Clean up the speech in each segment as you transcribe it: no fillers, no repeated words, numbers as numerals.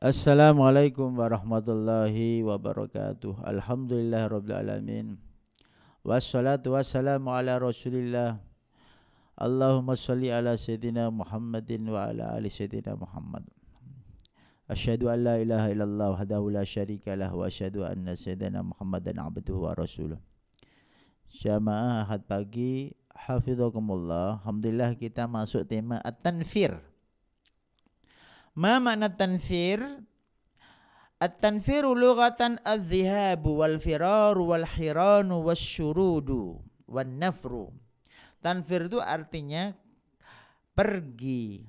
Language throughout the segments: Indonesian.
Assalamualaikum warahmatullahi wabarakatuh. Alhamdulillahirabbil alamin. Wassalatu wassalamu ala Rasulillah. Allahumma shalli ala sayyidina Muhammadin wa ala ali sayyidina Muhammad. Asyhadu an la ilaha illallah wahdahu la syarika lah wa asyhadu anna sayyidina Muhammadan abduhu wa rasuluh. Jamaah ahad pagi, hafizakumullah. Alhamdulillah kita masuk tema at-tanfir. Ma makna tanfir? At-tanfiru lughatan adh-dhihabu wal firaru wal hiranu wasyurudu wan nafru. Tanfir itu artinya pergi,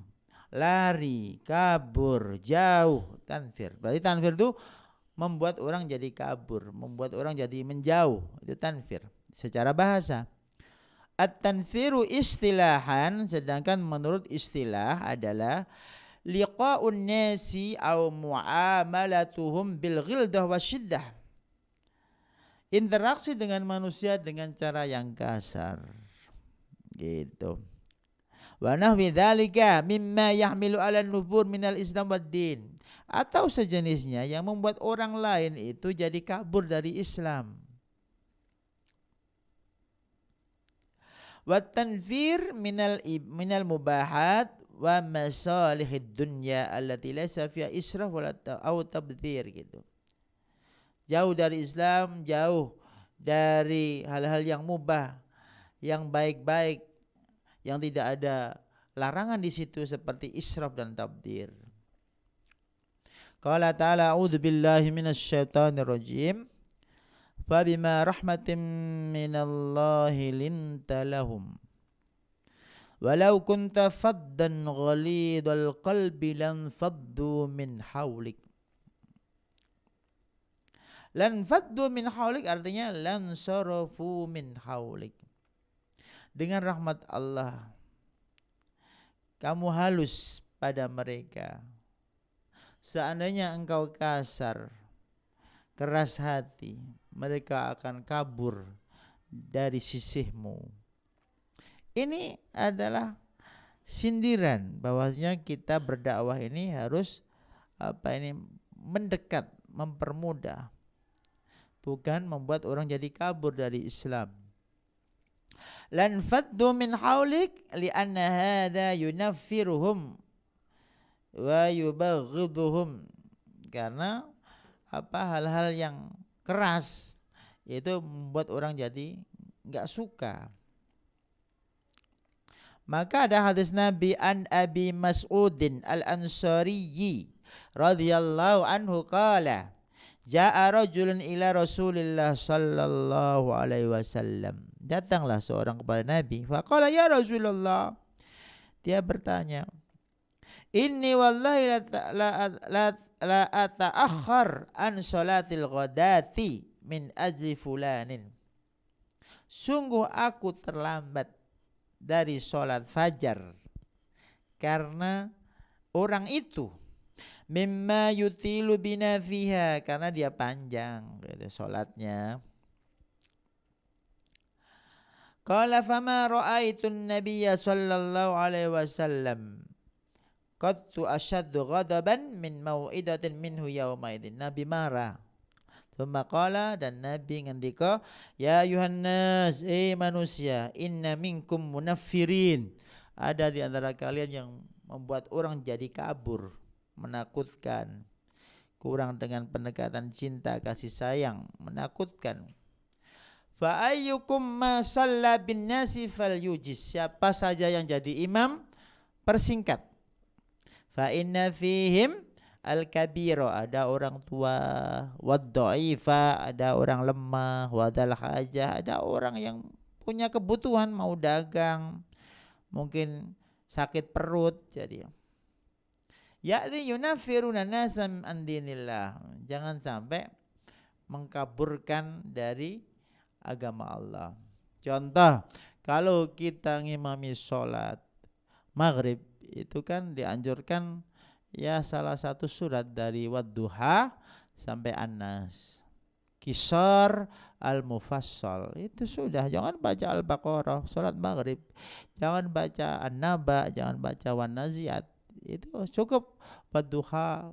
lari, kabur, jauh. Tanfir. Berarti tanfir itu membuat orang jadi kabur, membuat orang jadi menjauh. Itu tanfir secara bahasa. At-tanfiru istilahan, sedangkan menurut istilah adalah liqa'un nasi au muamalatuhum bil ghildah wasyiddah. Interaksi dengan manusia dengan cara yang kasar. Gitu. Wa nahwi dzalika mimma yahmilu 'ala nufur minal Islam wad din. Atau sejenisnya yang membuat orang lain itu jadi kabur dari Islam. Wa tanfir minal mubahat wa masalihid dunya allati laysa fiha israf wala tabdzir gitu. Jauh dari Islam, jauh dari hal-hal yang mubah, yang baik-baik, yang tidak ada larangan di situ seperti israf dan tabdzir. Qala ta'ala a'udzu billahi minasy syaithanir rajim. Fa bima rahmatin minallahi linta lahum. Walau kunta faddan ghalidhal qalbi lan faddu min hawlik. Lan faddu min hawlik artinya lan sarafu min hawlik. Dengan rahmat Allah kamu halus pada mereka. Seandainya engkau kasar, keras hati, mereka akan kabur dari sisihmu. Ini adalah sindiran bahwasanya kita berdakwah ini harus mendekat, mempermudah, bukan membuat orang jadi kabur dari Islam. Lan faddu min haulik li'anna hadha yunaffiruhum wa yubaghidhuhum, karena hal-hal yang keras itu membuat orang jadi enggak suka. Maka ada hadis Nabi an Abi Mas'udin al-Ansari radhiyallahu anhu qala ja'a rajulun ila Rasulillah sallallahu alaihi wasallam. Datanglah seorang kepada Nabi. Faqala ya Rasulullah. Dia bertanya, inni wallahi la ata'akhkhar an salatil ghadati min ajli fulanin. Sungguh aku terlambat dari sholat fajar karena orang itu, mimma yutilu bina fiha, karena dia panjang gitu sholatnya. Qala fama ra'aitun nabiyya sallallahu alaihi wasallam qattu ashaddu ghadaban min mau'idatin minhu yaumaidin. Nabi marah. Tsumma qala, dan Nabi ngendika, ya Yuhannas, manusia, inna minkum munaffirin, ada di antara kalian yang membuat orang jadi kabur, menakutkan, kurang dengan pendekatan cinta kasih sayang, menakutkan. Fa ayyukum ma shalla bin nasi falyujiz, siapa saja yang jadi imam persingkat. Fa inna fihim al-kabiro, ada orang tua, wad-dha'ifa, ada orang lemah, wadal hajah, ada orang yang punya kebutuhan, mau dagang, mungkin sakit perut, jadi yakni yunafiruna nasam an dinillah, jangan sampai mengkaburkan dari agama Allah. Contoh, kalau kita ngimami sholat maghrib itu kan dianjurkan ya salah satu surat dari Wadduha sampai An-Nas, Qisar Al-Mufassal, itu sudah. Jangan baca Al-Baqarah salat maghrib, jangan baca An-Naba, jangan baca Wan Naziat, itu cukup Wadduha,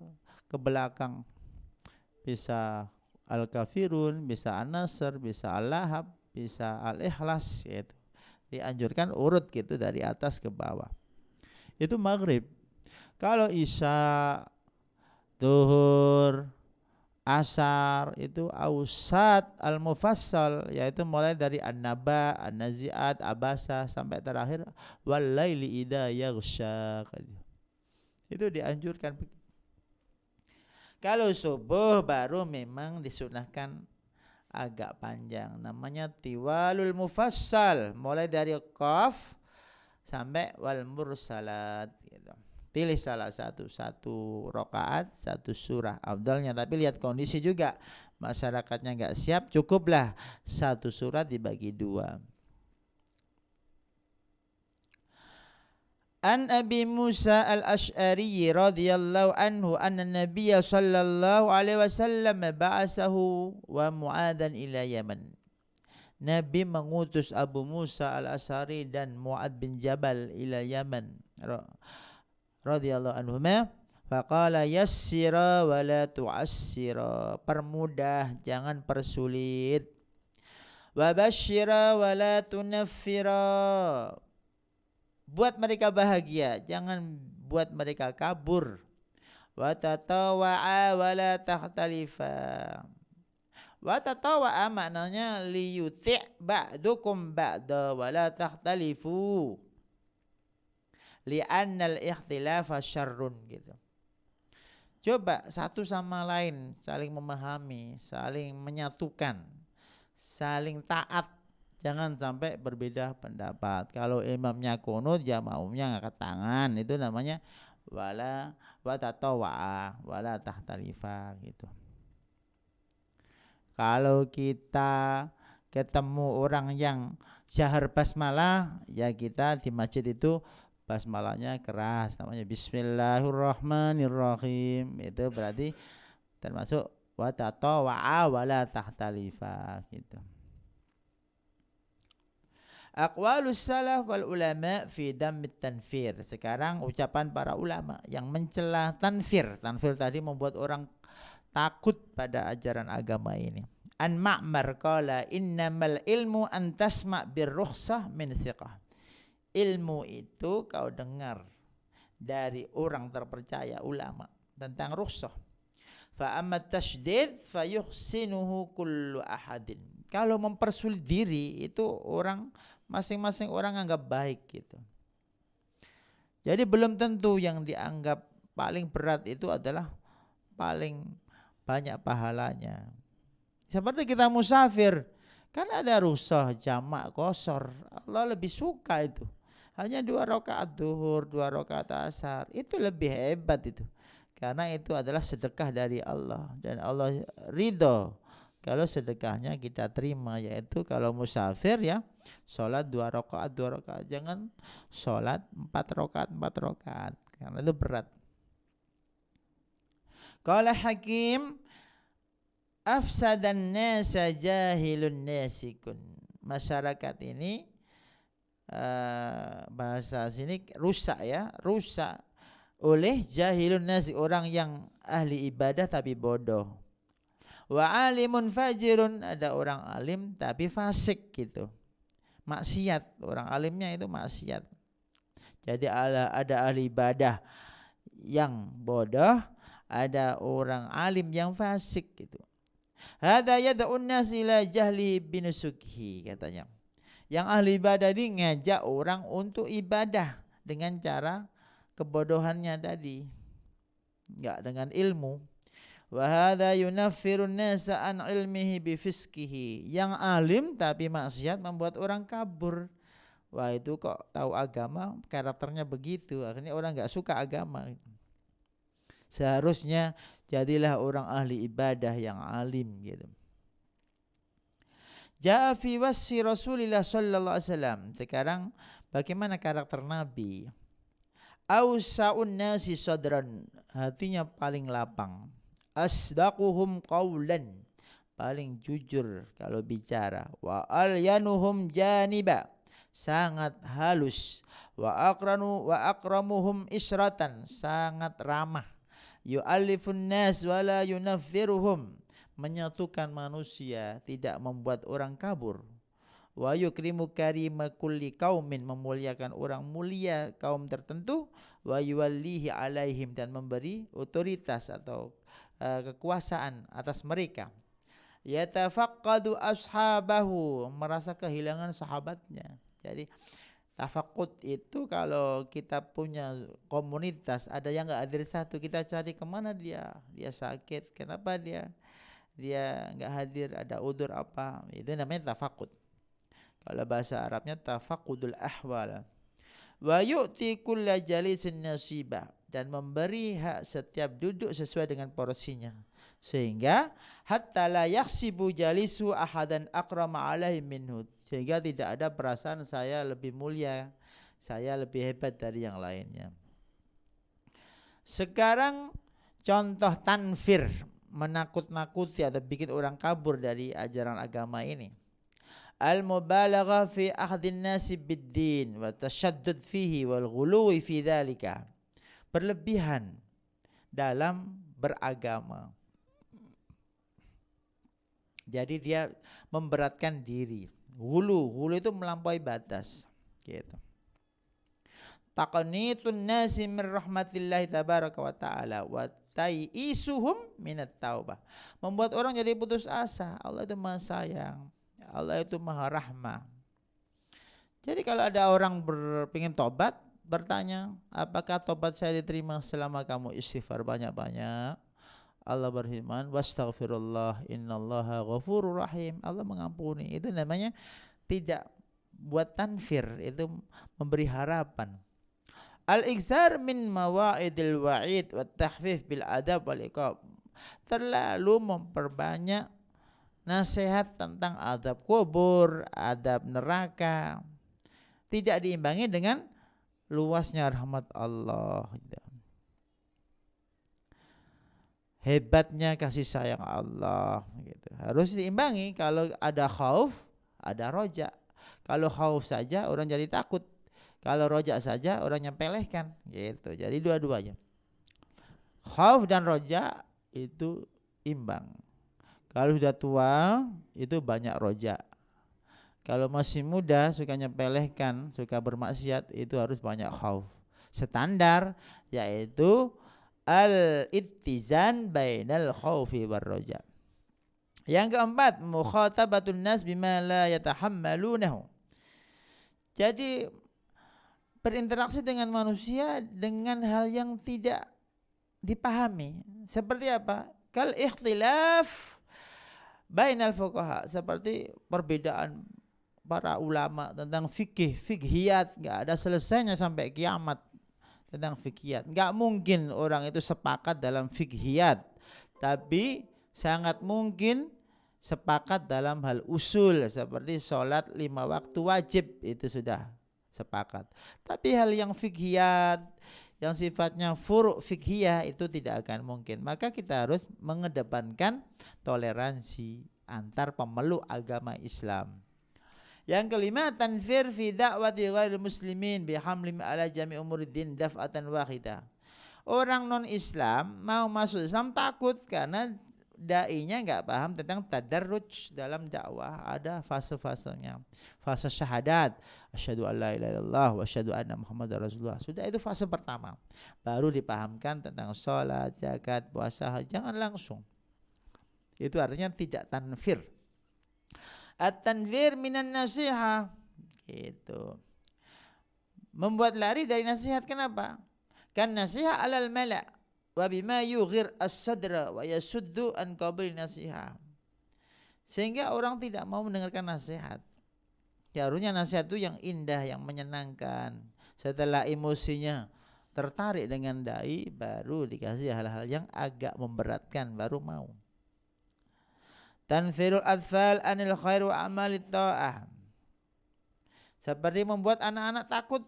ke belakang. Bisa Al-Kafirun, bisa An-Nasr, bisa Al-Lahab, bisa Al-Ikhlas gitu. Dianjurkan urut gitu dari atas ke bawah. Itu maghrib. Kalau isya, duhur, asar itu ausat al-mufassal, yaitu mulai dari an-naba, an-nazi'at, abasa sampai terakhir wal-laili idza yaghsha. Itu dianjurkan. Kalau subuh baru memang disunahkan agak panjang, namanya tiwalul mufassal, mulai dari qaf sampai wal mursalat gitu. Pilih salah satu rakaat, satu surah afdalnya, tapi lihat kondisi juga. Masyarakatnya enggak siap, cukuplah satu surat dibagi dua. An Abi Musa al-Ash'ari radhiyallahu anhu anna Nabiyya sallallahu alaihi wasallam ba'asahu wa Mu'adan ila Yaman. Nabi mengutus Abu Musa al-Ash'ari dan Mu'ad bin Jabal ila Yaman radhiyallahu anhuma. Faqala yassira wa la tu'assira, permudah jangan persulit. Wa basyira wa la tunaffira, buat mereka bahagia, jangan buat mereka kabur. Wa tatawa'a wa la takhtalifa. Wa tatawa'a maknanya liyuti' ba'dukum ba'da wa la takhtalifu. Li'annal ikhtilafa syarrun gitu. Coba satu sama lain saling memahami, saling menyatukan, saling taat. Jangan sampai berbeda pendapat. Kalau imamnya kunut, ya makmumnya ngangkat tangan. Itu namanya wala watatawa'a, wala tahtalifa gitu. Kalau kita ketemu orang yang syahar basmalah, ya kita di masjid itu basmalahnya keras, namanya Bismillahirrahmanirrahim. Itu berarti termasuk watatawa'a wala tahtalifa gitu. Aqwalus salaf wal ulama fi dammit tanfir. Sekarang ucapan para ulama yang mencela tanfir. Tanfir tadi membuat orang takut pada ajaran agama ini. An Ma'mar qala innamal ilmu an tasma' birrukhsah min thiqah. Ilmu itu kau dengar dari orang terpercaya, ulama, tentang rukhsah. Fa amma tasydid fa yuhsinuhu kullu ahadin. Kalau mempersulit diri itu orang masing-masing orang anggap baik gitu. Jadi belum tentu yang dianggap paling berat itu adalah paling banyak pahalanya. Seperti kita musafir, kan ada rukhsah jamak qashar. Allah lebih suka itu. Hanya 2 rakaat duhur, 2 rakaat asar. Itu lebih hebat itu. Karena itu adalah sedekah dari Allah. Dan Allah ridho kalau sedekahnya kita terima. Yaitu kalau musafir ya, sholat 2 rakaat, 2 rakaat. Jangan sholat 4 rakaat, 4 rakaat. Karena itu berat. Qala Hakim, afsadan nasa jahilun nasikun. Masyarakat ini bahasa sini rusak ya, rusak oleh jahilun nasi, orang yang ahli ibadah tapi bodoh. Wa alimun fajirun, ada orang alim tapi fasik gitu, maksiat. Orang alimnya itu maksiat. Jadi ada ahli ibadah yang bodoh, ada orang alim yang fasik gitu. Hada yad'un nas ila jahli binusukhi, katanya. Yang ahli ibadah ini ngajak orang untuk ibadah dengan cara kebodohannya tadi, enggak dengan ilmu. Wa hadza yunaffirun nasa an ilmihi bi fiskihi. Yang alim tapi maksiat membuat orang kabur. Wah, itu kok tahu agama karakternya begitu, akhirnya orang enggak suka agama. Seharusnya jadilah orang ahli ibadah yang alim gitu. Ja'a fi wasfi Rasulillah sallallahu alaihi wasallam. Sekarang bagaimana karakter Nabi? Ausa'un nasi sadran, hatinya paling lapang. Asdaquhum qawlan, paling jujur kalau bicara. Wa alyanuhum janiba, sangat halus. Wa akramuhum isratan, sangat ramah. yu'allifun nas wala yunaffiruhum, menyatukan manusia, tidak membuat orang kabur. Wa yukrimu karima kulli qaumin, memuliakan orang mulia kaum tertentu. Wa yuwallihi alaihim, dan memberi otoritas atau kekuasaan atas mereka. Yatafaqqadu ashabahu, merasa kehilangan sahabatnya. Jadi tafakud itu kalau kita punya komunitas, ada yang nggak hadir satu, kita cari kemana dia sakit, kenapa dia nggak hadir, ada udzur apa, itu namanya tafakud. Kalau bahasa Arabnya tafaqudul ahwal. Wa yu'ti kulla jalisin nasibah, dan memberi hak setiap duduk sesuai dengan porsinya, sehingga hatta la yakhsibu jalisu ahadan akrama alaihi minhu, sehingga tidak ada perasaan saya lebih mulia, saya lebih hebat dari yang lainnya. Sekarang contoh tanfir, menakut-nakuti atau bikin orang kabur dari ajaran agama ini. Al-mubalagha fi akhdhin nasi bid-din wa tashaddud fihi wal ghuluwi fi dzalika, berlebihan dalam beragama. Jadi dia memberatkan diri. Hulu itu melampaui batas, gitu. Taqnitun nasi min rahmatillahi tabaraka wa ta'ala wa taisuhum minat taubah, membuat orang jadi putus asa. Allah itu Maha sayang, Allah itu Maha rahmah. Jadi kalau ada orang berpingin tobat, bertanya, apakah tobat saya diterima selama kamu istighfar banyak-banyak? Allah berfirman, wastaghfirullah innallaha ghafurur rahim, Allah mengampuni. Itu namanya tidak buat tanfir, itu memberi harapan. Al-iksar min mawa'idil wa'id wa tahfif bil adab wal iqab, terlalu memperbanyak nasihat tentang adab kubur, adab neraka, tidak diimbangi dengan luasnya rahmat Allah, hebatnya kasih sayang Allah, gitu. Harus diimbangi. Kalau ada khauf, ada roja. Kalau khauf saja orang jadi takut, kalau roja saja orang nyempelehkan, gitu. Jadi dua-duanya, khauf dan roja itu imbang. Kalau sudah tua itu banyak roja. Kalau masih muda suka nyempelehkan, suka bermaksiat, itu harus banyak khauf. Standar yaitu al-ittizan bainal khaufi war roja. Yang keempat, mukhatabatun nas bima la yatahammalunahu. Jadi berinteraksi dengan manusia dengan hal yang tidak dipahami. Seperti apa? Kal ikhtilaf bainal fuqaha, seperti perbedaan para ulama tentang fikhiyat, enggak ada selesainya sampai kiamat tentang fikhiyat. Enggak mungkin orang itu sepakat dalam fikhiyat, tapi sangat mungkin sepakat dalam hal usul, seperti sholat 5 waktu wajib, itu sudah sepakat. Tapi hal yang fikhiyat, yang sifatnya furu' fikhiyah, itu tidak akan mungkin. Maka kita harus mengedepankan toleransi antar pemeluk agama Islam. Yang kelima, tanfir fi da'wati ghairil muslimin bihamlim ala jami umuriddin daf'atan wahidah. Orang non Islam mau masuk Islam takut karena dai-nya enggak paham tentang tadarruj dalam dakwah. Ada fase-fasenya. Fase syahadat, asyhadu an la ilaha illallah wa asyhadu anna muhammadar rasulullah. Sudah, itu fase pertama. Baru dipahamkan tentang sholat, zakat, puasa, jangan langsung. Itu artinya tidak tanfir. At-tanfir minan nasiha, gitu. Membuat lari dari nasihat. Kenapa? Kan nasihat alal mala' wa bima yughir as-sadra wa yasuddu an qabul nasiha. Sehingga orang tidak mau mendengarkan nasihat. Ya, harusnya nasihat itu yang indah, yang menyenangkan. Setelah emosinya tertarik dengan dai, baru dikasih hal-hal yang agak memberatkan, baru mau. Tanfirul atfal anil khair wa amalit ta'ah, seperti membuat anak-anak takut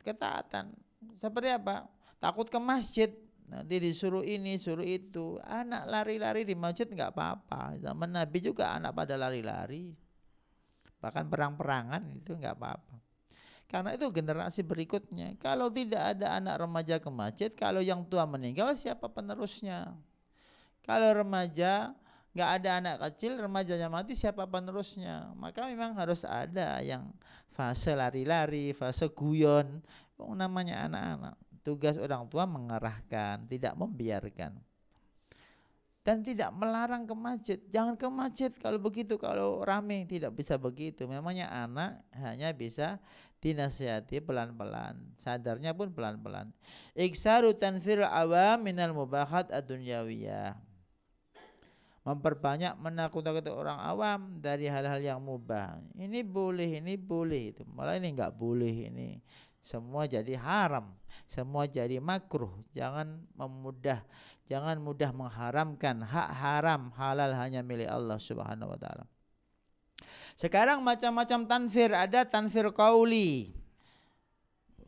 ketaatan. Seperti apa? Takut ke masjid, nanti disuruh ini, suruh itu. Anak lari-lari di masjid enggak apa-apa. Zaman Nabi juga anak pada lari-lari. Bahkan perang-perangan itu enggak apa-apa. Karena itu generasi berikutnya. Kalau tidak ada anak remaja ke masjid, kalau yang tua meninggal, siapa penerusnya? Kalau remaja nggak ada anak kecil, remajanya mati, siapa penerusnya? Maka memang harus ada yang fase lari-lari, fase guyon. Namanya anak-anak. Tugas orang tua mengarahkan, tidak membiarkan. Dan tidak melarang ke masjid. Jangan ke masjid kalau begitu, kalau rame, tidak bisa begitu. Memangnya anak hanya bisa dinasihati pelan-pelan, sadarnya pun pelan-pelan. Iksaru tanfir awam minal mubahat ad-dunyawiyah. Memperbanyak menakut-nakuti orang awam dari hal-hal yang mubah. Ini boleh itu. Malah ini enggak boleh ini. Semua jadi haram, semua jadi makruh. Jangan mudah mengharamkan hak haram, halal hanya milik Allah Subhanahu wa taala. Sekarang macam-macam tanfir, ada tanfir qauli.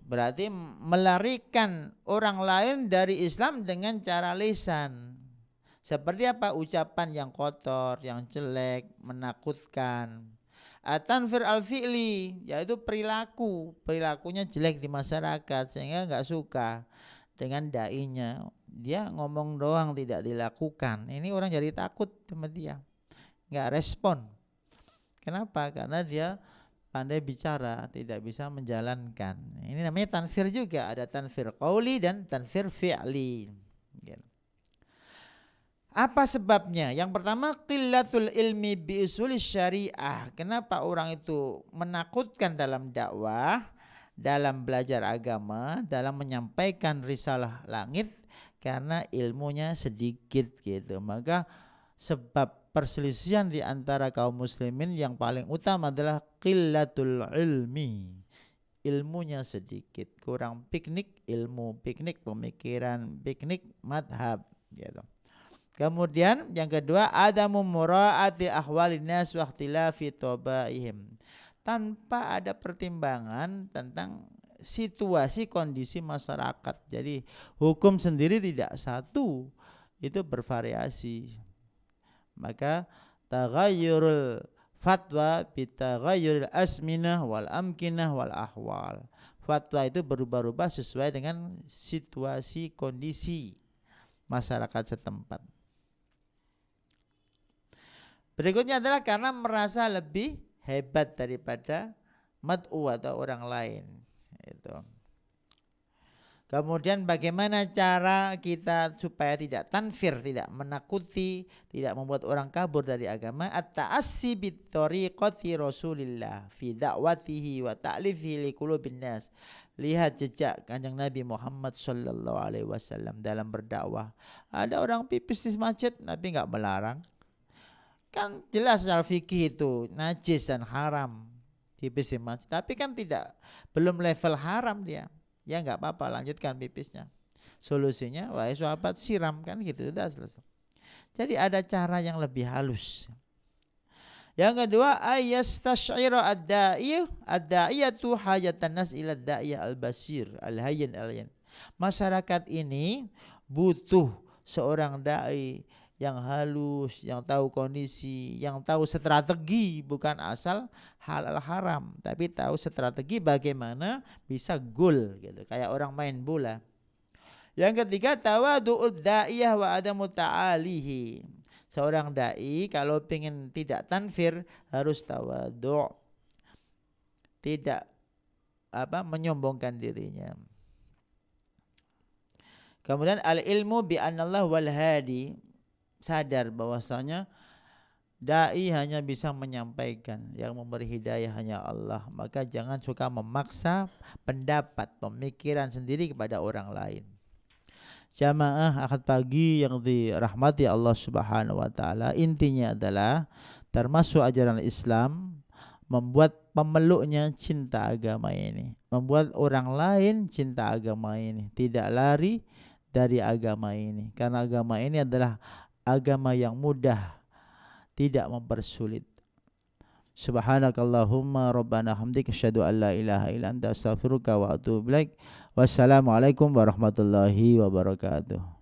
Berarti melarikan orang lain dari Islam dengan cara lisan. Seperti apa? Ucapan yang kotor, yang jelek, menakutkan. Tanfir al-fi'li, yaitu perilakunya jelek di masyarakat sehingga enggak suka dengan dai-nya. Dia ngomong doang tidak dilakukan. Ini orang jadi takut sama dia. Enggak respon. Kenapa? Karena dia pandai bicara, tidak bisa menjalankan. Ini namanya tanfir juga. Ada tanfir qauli dan tanfir fi'li. Apa sebabnya? Yang pertama, qillatul ilmi bi usulis syariah. Kenapa orang itu menakutkan dalam dakwah, dalam belajar agama, dalam menyampaikan risalah langit? Karena ilmunya sedikit gitu. Maka sebab perselisihan di antara kaum muslimin yang paling utama adalah qillatul ilmi. Ilmunya sedikit, kurang piknik ilmu, piknik pemikiran, piknik madhab gitu. Kemudian yang kedua, adamu mura'ati ahwalin nas wa ikhtilafi tabaihim. Tanpa ada pertimbangan tentang situasi kondisi masyarakat. Jadi hukum sendiri tidak satu, itu bervariasi. Maka taghayyurul fatwa bitaghayyuril asminah wal amkinah wal ahwal. Fatwa itu berubah-ubah sesuai dengan situasi kondisi masyarakat setempat. Berikutnya adalah karena merasa lebih hebat daripada mad'u atau orang lain. Itu. Kemudian bagaimana cara kita supaya tidak tanfir, tidak menakuti, tidak membuat orang kabur dari agama? At-ta'assi bitthariqati Rasulillah fi da'watihi wa ta'lifihi liqulubin nas. Lihat jejak Kanjeng Nabi Muhammad sallallahu alaihi wasallam dalam berdakwah. Ada orang pipis di masjid, Nabi enggak melarang. Kan jelas secara fikih itu najis dan haram pipis di masjid. Tapi kan belum level haram dia. Ya enggak apa-apa, lanjutkan pipisnya. Solusinya, wahai sahabat, siram, kan gitu, sudah selesai. Jadi ada cara yang lebih halus. Yang kedua, ayastash'ira ad-da'iyatu hajatan nas ila ad-da'iyah al-basir al-hayyin al-yan. Masyarakat ini butuh seorang dai yang halus, yang tahu kondisi, yang tahu strategi, bukan asal halal haram, tapi tahu strategi bagaimana bisa gol gitu, kayak orang main bola. Yang ketiga, tawadu'ud da'iyah wa adamu ta'alihi. Seorang dai kalau ingin tidak tanfir harus tawadu', tidak menyombongkan dirinya. Kemudian al-ilmu bi anallah wal hadi, sadar bahwasanya dai hanya bisa menyampaikan, yang memberi hidayah hanya Allah. Maka jangan suka memaksa pendapat, pemikiran sendiri kepada orang lain. Jamaah akad pagi yang dirahmati Allah Subhanahu wa taala, intinya adalah termasuk ajaran Islam membuat pemeluknya cinta agama ini, membuat orang lain cinta agama ini, tidak lari dari agama ini, karena agama ini adalah agama yang mudah, tidak mempersulit. Subhanakallahumma rabbana hamdika asyhadu an la ilaha illa anta astaghfiruka wa atubu ilaik. Wassalamualaikum warahmatullahi wabarakatuh.